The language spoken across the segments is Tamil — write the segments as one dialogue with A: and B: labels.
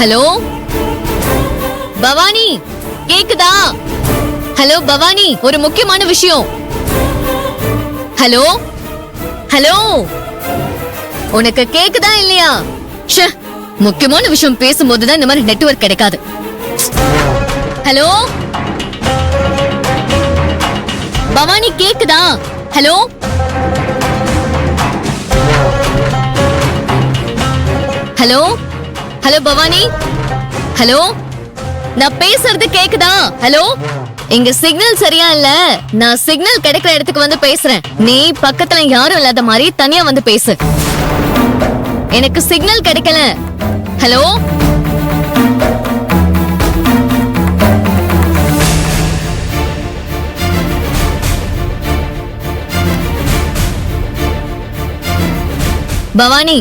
A: ஹலோ பவானி, கேக்குதா? ஹலோ பவானி, ஒரு முக்கியமான விஷயம். ஹலோ ஹலோ, உனக்கு கேக்குதா இல்லையா? முக்கியமான விஷயம் பேசும்போதுதான் இந்த மாதிரி நெட்வொர்க் கிடைக்காது. ஹலோ பவானி, கேக்குதா? Hello hello hello Bhavani, hello, நான் பேசுறது கேக்குதா? ஹலோ, இங்க சிக்னல் சரியா இல்ல. நான் சிக்னல் கிடைக்கிற இடத்துக்கு வந்து பேசுறேன். நீ பக்கத்துல யாரும் இல்லாத மாதிரி தனியா வந்து பேசு. எனக்கு சிக்னல் கிடைக்கல. ஹலோ பவானி,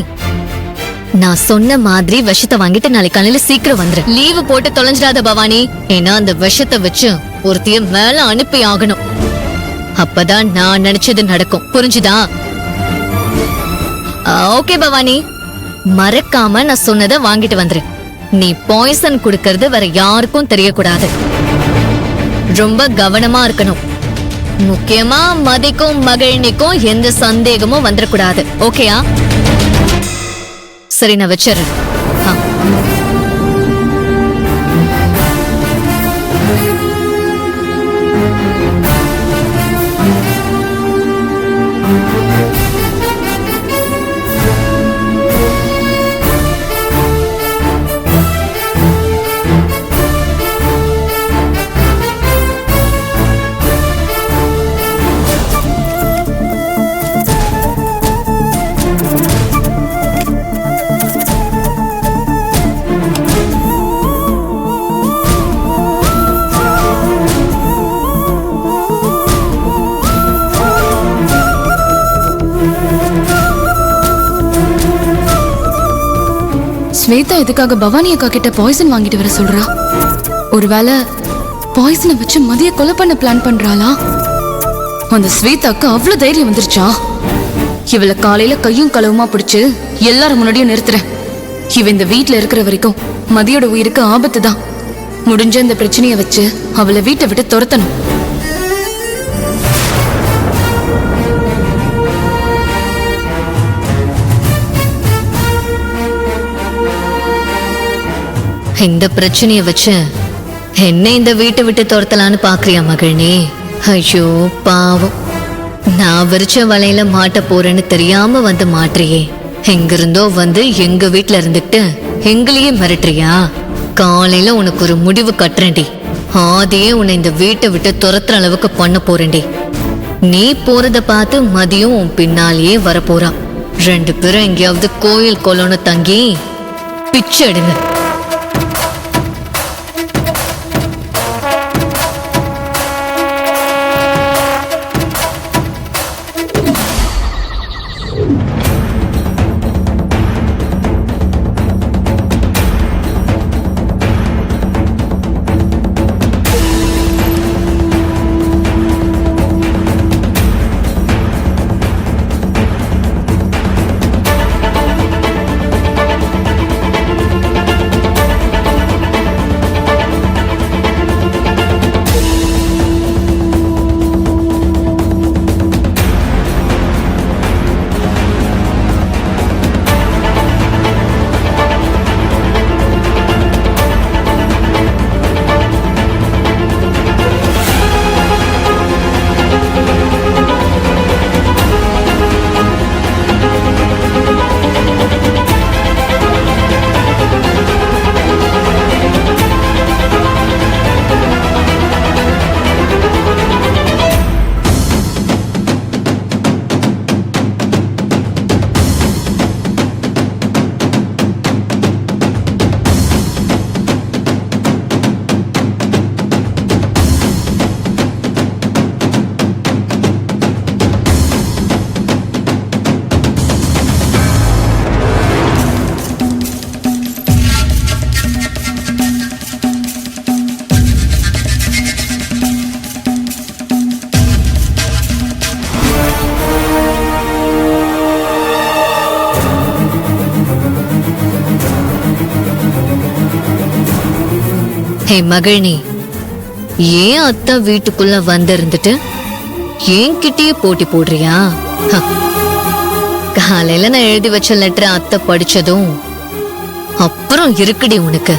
A: நான் சொன்ன மாதிரி விஷத்தை வாங்கிட்டு நாளைக்கு காலையில சீக்கிரம் வந்துரு. லீவு போட்டு தொலைஞ்சிடாத பவானி. ஏன்னா அந்த விஷத்தை வச்சு ஒருத்தைய மேல அனுப்பி ஆகணும். அப்பதான் நான் நினைச்சது நடக்கும். புரிஞ்சுதா? ஓகே பவானி, மறக்காம நான் சொன்னதை வாங்கிட்டு வந்துரு. நீ பாய்சன் குடுக்கறது வேற யாருக்கும் தெரியக்கூடாது. ரொம்ப கவனமா இருக்கணும். முக்கியமா மதிக்கும் மகிழ்னிக்கும் எந்த சந்தேகமும் வந்துடக்கூடாது. ஓகேயா? சரி, நான் வச்சிடுறேன்.
B: ஸ்வேதா எதுக்காக பவானி அக்கா கிட்ட பாய்சன் வாங்கிட்டு வர சொல்றா? ஒருவேளை பாய்சனை வச்சு மதிய கொலை பண்ண பிளான் பண்றாளா? அந்த ஸ்வேதா அக்கா அவ்வளவு தைரியம் வந்துருச்சா? இவளை காலையில கையும் களவுமா பிடிச்சு எல்லாரும் முன்னாடியும் நிறுத்துறேன். இவ இந்த வீட்டுல இருக்கிற வரைக்கும் மதியோட உயிருக்கு ஆபத்து தான். முடிஞ்ச இந்த பிரச்சனைய வச்சு அவளை வீட்டை விட்டு துரத்தணும்.
A: இந்த பிரச்சனைய வச்சு என்ன இந்த வீட்டை விட்டு துரத்தலான்னு பாக்குறியா மகிழ்னி? ஐயோ பாவம், நான் விரிச்ச வலையில மாட்ட போறேன்னு தெரியாம வந்து மாட்டுறியே. எங்கிருந்தோ வந்து எங்க வீட்டுல இருந்துட்டு எங்களையே மிரட்டுறியா? காலையில உனக்கு ஒரு முடிவு கட்டுறேன்டி. ஆதியே உன்னை இந்த வீட்டை விட்டு துரத்துற அளவுக்கு பண்ண போறேன்டி. நீ போறத பார்த்து மதியம் உன் பின்னாலேயே வரப்போறா. 2 பேரும் எங்கேயாவது கோயில் கொலோன்னு தங்கி பிச்சை எடுங்க. ஹே மகிழ்னி, ஏன் அத்தை வீட்டுக்குள்ள வந்திருந்துட்டு என்கிட்டயே போட்டி போடுறியா? ஹ. காலையில நான் எழுதி வச்ச லெட்டரை அத்தை படிச்சதும் அப்புறம் இருக்குடி உனக்கு.